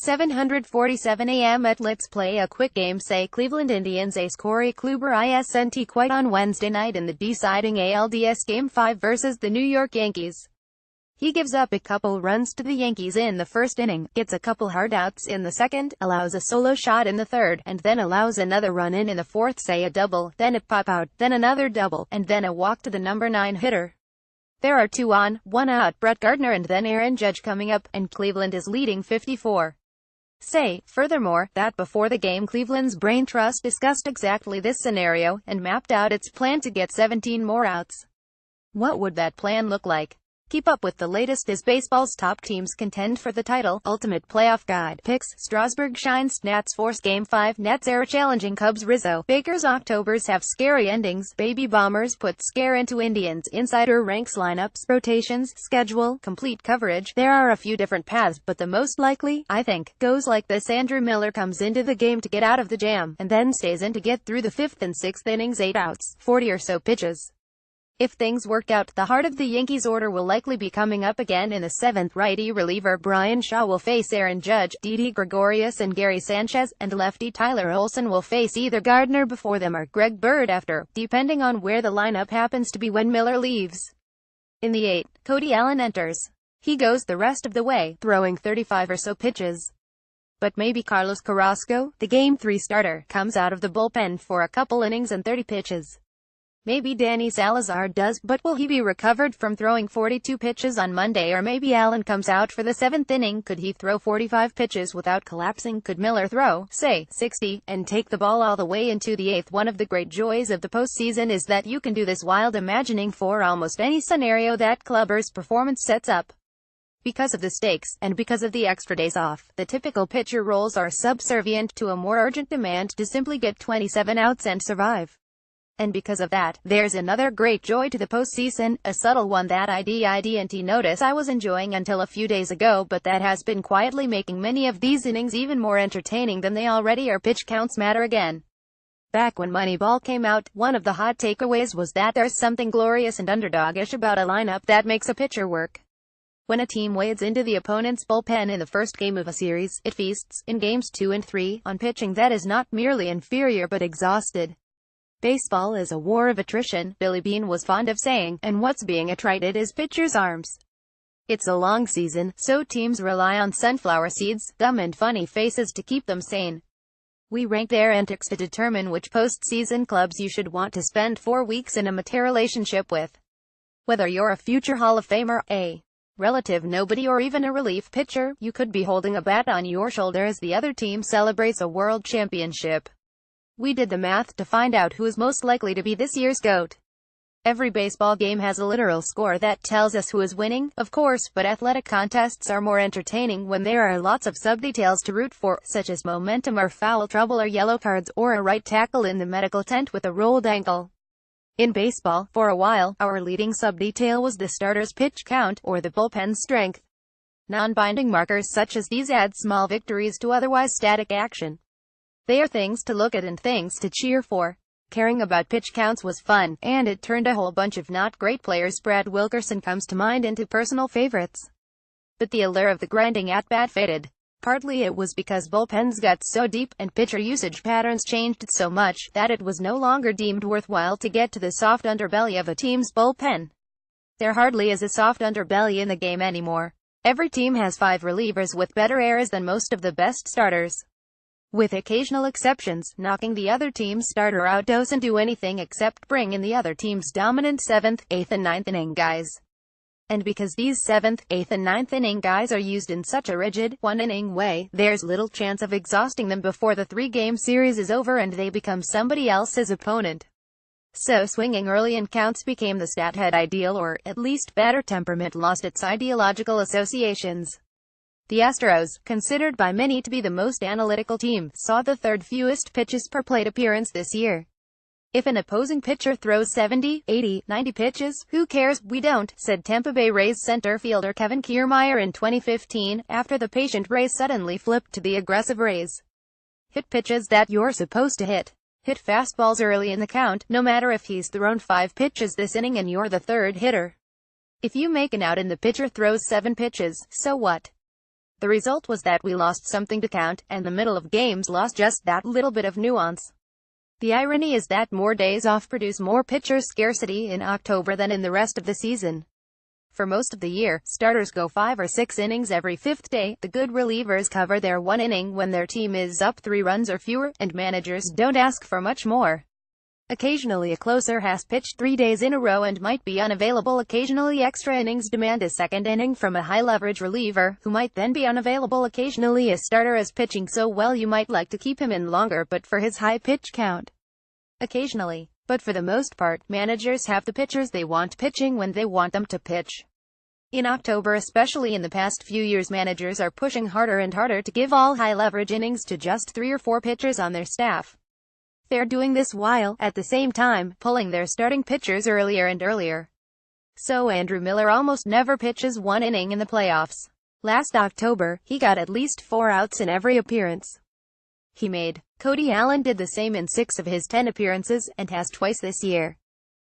747 AM ETLets play a quick game. Say Cleveland Indians ace Corey Kluber isnt quite on Wednesday night in the deciding ALDS Game 5 versus the New York Yankees. He gives up a couple runs to the Yankees in the first inning, gets a couple hard outs in the second, allows a solo shot in the third, and then allows another run in the fourth. Say a double, then a pop out, then another double, and then a walk to the number 9 hitter. There are 2 on, 1 out, Brett Gardner and then Aaron Judge coming up, and Cleveland is leading 54. Say, furthermore, that before the game Cleveland's brain trust discussed exactly this scenario, and mapped out its plan to get 17 more outs. What would that plan look like? Keep up with the latest as baseball's top teams contend for the title. Ultimate Playoff Guide. Picks. Strasburg shines. Nats force Game 5. Nets air challenging Cubs. Rizzo. Baker's Octobers have scary endings. Baby Bombers put scare into Indians. Insider ranks lineups, rotations, schedule, complete coverage. There are a few different paths, but the most likely, I think, goes like this. Andrew Miller comes into the game to get out of the jam, and then stays in to get through the 5th and 6th innings, 8 outs, 40 or so pitches. If things work out, the heart of the Yankees order will likely be coming up again in the 7th. Righty reliever Bryan Shaw will face Aaron Judge, Didi Gregorius and Gary Sanchez, and lefty Tyler Olson will face either Gardner before them or Greg Bird after, depending on where the lineup happens to be when Miller leaves. In the 8th, Cody Allen enters. He goes the rest of the way, throwing 35 or so pitches. But maybe Carlos Carrasco, the Game 3 starter, comes out of the bullpen for a couple innings and 30 pitches. Maybe Danny Salazar does, but will he be recovered from throwing 42 pitches on Monday? Or maybe Allen comes out for the 7th inning. Could he throw 45 pitches without collapsing? Could Miller throw, say, 60, and take the ball all the way into the 8th? One of the great joys of the postseason is that you can do this wild imagining for almost any scenario that Kluber's performance sets up. Because of the stakes, and because of the extra days off, the typical pitcher roles are subservient to a more urgent demand to simply get 27 outs and survive. And because of that, there's another great joy to the postseason, a subtle one that I didn't notice I was enjoying until a few days ago, but that has been quietly making many of these innings even more entertaining than they already are. Pitch counts matter again. Back when Moneyball came out, one of the hot takeaways was that there's something glorious and underdogish about a lineup that makes a pitcher work. When a team wades into the opponent's bullpen in the first game of a series, it feasts, in games 2 and 3, on pitching that is not merely inferior but exhausted. Baseball is a war of attrition, Billy Beane was fond of saying, and what's being attrited is pitchers' arms. It's a long season, so teams rely on sunflower seeds, dumb and funny faces to keep them sane. We rank their antics to determine which postseason clubs you should want to spend 4 weeks in a mature relationship with. Whether you're a future Hall of Famer, a relative nobody, or even a relief pitcher, you could be holding a bat on your shoulder as the other team celebrates a world championship. We did the math to find out who is most likely to be this year's GOAT. Every baseball game has a literal score that tells us who is winning, of course, but athletic contests are more entertaining when there are lots of sub-details to root for, such as momentum or foul trouble or yellow cards, or a right tackle in the medical tent with a rolled ankle. In baseball, for a while, our leading sub-detail was the starter's pitch count, or the bullpen's strength. Non-binding markers such as these add small victories to otherwise static action. They are things to look at and things to cheer for. Caring about pitch counts was fun, and it turned a whole bunch of not great players, Brad Wilkerson comes to mind, into personal favorites. But the allure of the grinding at-bat faded. Partly it was because bullpens got so deep, and pitcher usage patterns changed so much, that it was no longer deemed worthwhile to get to the soft underbelly of a team's bullpen. There hardly is a soft underbelly in the game anymore. Every team has 5 relievers with better eras than most of the best starters. With occasional exceptions, knocking the other team's starter out doesn't do anything except bring in the other team's dominant 7th, 8th and 9th inning guys. And because these 7th, 8th and 9th inning guys are used in such a rigid, one-inning way, there's little chance of exhausting them before the 3-game series is over and they become somebody else's opponent. So swinging early in counts became the stat head ideal, or, at least, batter temperament lost its ideological associations. The Astros, considered by many to be the most analytical team, saw the 3rd fewest pitches per plate appearance this year. If an opposing pitcher throws 70, 80, 90 pitches, who cares? We don't, said Tampa Bay Rays center fielder Kevin Kiermaier in 2015, after the patient Rays suddenly flipped to the aggressive Rays. Hit pitches that you're supposed to hit. Hit fastballs early in the count, no matter if he's thrown 5 pitches this inning and you're the 3rd hitter. If you make an out and the pitcher throws 7 pitches, so what? The result was that we lost something to count, and the middle of games lost just that little bit of nuance. The irony is that more days off produce more pitcher scarcity in October than in the rest of the season. For most of the year, starters go 5 or 6 innings every 5th day, the good relievers cover their 1 inning when their team is up 3 runs or fewer, and managers don't ask for much more. Occasionally a closer has pitched 3 days in a row and might be unavailable. Occasionally extra innings demand a second inning from a high-leverage reliever, who might then be unavailable. Occasionally a starter is pitching so well you might like to keep him in longer but for his high pitch count. Occasionally, but for the most part, managers have the pitchers they want pitching when they want them to pitch. In October, especially in the past few years, managers are pushing harder and harder to give all high-leverage innings to just 3 or 4 pitchers on their staff. They're doing this while, at the same time, pulling their starting pitchers earlier and earlier. So Andrew Miller almost never pitches 1 inning in the playoffs. Last October, he got at least 4 outs in every appearance he made. Cody Allen did the same in 6 of his 10 appearances, and has twice this year.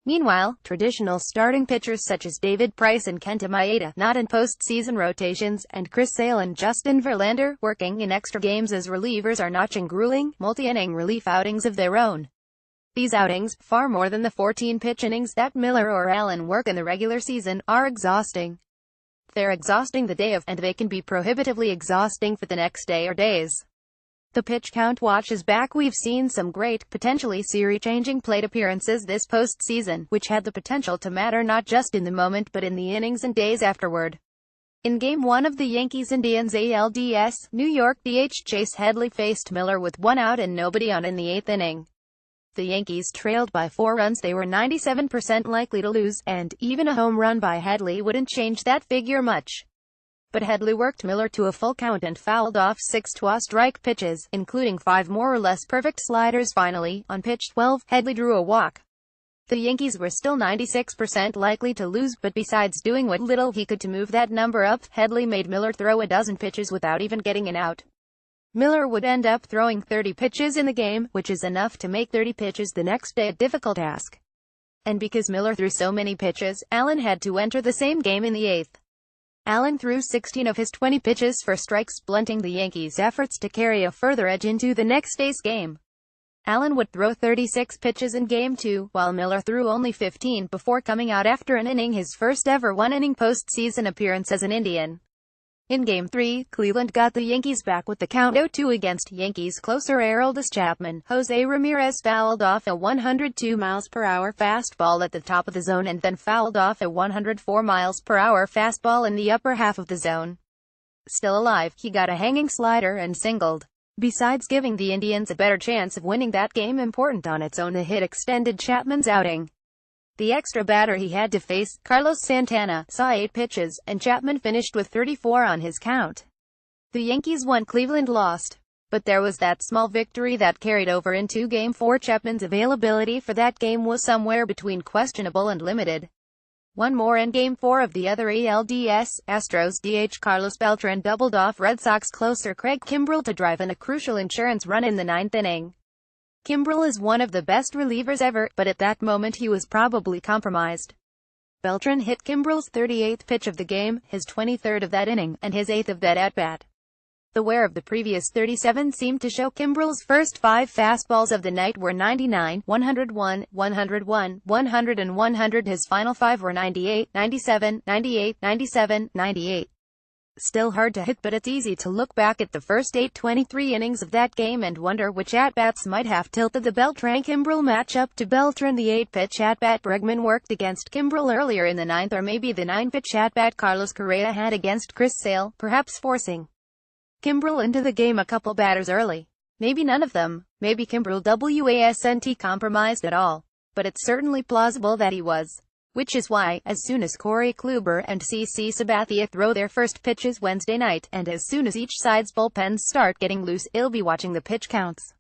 Meanwhile, traditional starting pitchers such as David Price and Kenta Maeda, not in postseason rotations, and Chris Sale and Justin Verlander, working in extra games as relievers, are notching grueling, multi-inning relief outings of their own. These outings, far more than the 14 pitch innings that Miller or Allen work in the regular season, are exhausting. They're exhausting the day of, and they can be prohibitively exhausting for the next day or days. The pitch count watch is back. We've seen some great, potentially series-changing plate appearances this postseason, which had the potential to matter not just in the moment but in the innings and days afterward. In Game 1 of the Yankees-Indians ALDS, New York DH Chase Headley faced Miller with 1 out and nobody on in the 8th inning. The Yankees trailed by 4 runs. They were 97% likely to lose, and even a home run by Headley wouldn't change that figure much. But Headley worked Miller to a full count and fouled off 6 strike pitches, including 5 more or less perfect sliders. Finally, on pitch 12, Headley drew a walk. The Yankees were still 96% likely to lose, but besides doing what little he could to move that number up, Headley made Miller throw a dozen pitches without even getting an out. Miller would end up throwing 30 pitches in the game, which is enough to make 30 pitches the next day a difficult task. And because Miller threw so many pitches, Allen had to enter the same game in the 8th. Allen threw 16 of his 20 pitches for strikes, blunting the Yankees' efforts to carry a further edge into the next day's game. Allen would throw 36 pitches in Game 2, while Miller threw only 15 before coming out after an inning, his first ever 1-inning postseason appearance as an Indian. In Game 3, Cleveland got the Yankees back with the count 0-2 against Yankees closer Aroldis Chapman. Jose Ramirez fouled off a 102 mph fastball at the top of the zone and then fouled off a 104 mph fastball in the upper half of the zone. Still alive, he got a hanging slider and singled. Besides giving the Indians a better chance of winning that game important on its own, the hit extended Chapman's outing. The extra batter he had to face, Carlos Santana, saw 8 pitches, and Chapman finished with 34 on his count. The Yankees won, Cleveland lost. But there was that small victory that carried over into Game 4. Chapman's availability for that game was somewhere between questionable and limited. One more in Game 4 of the other ALDS, Astros DH Carlos Beltran doubled off Red Sox closer Craig Kimbrel to drive in a crucial insurance run in the 9th inning. Kimbrel is one of the best relievers ever, but at that moment he was probably compromised. Beltran hit Kimbrel's 38th pitch of the game, his 23rd of that inning, and his 8th of that at-bat. The wear of the previous 37 seemed to show. Kimbrel's first 5 fastballs of the night were 99, 101, 101, 100 and 100. His final 5 were 98, 97, 98, 97, 98. Still hard to hit, but it's easy to look back at the first 23 innings of that game and wonder which at-bats might have tilted the Beltran-Kimbrel matchup to Beltran. The 8-pitch at-bat Bregman worked against Kimbrel earlier in the 9th, or maybe the 9-pitch at-bat Carlos Correa had against Chris Sale, perhaps forcing Kimbrel into the game a couple batters early. Maybe none of them. Maybe Kimbrel wasn't compromised at all. But it's certainly plausible that he was. Which is why, as soon as Corey Kluber and CC Sabathia throw their first pitches Wednesday night, and as soon as each side's bullpens start getting loose, I'll be watching the pitch counts.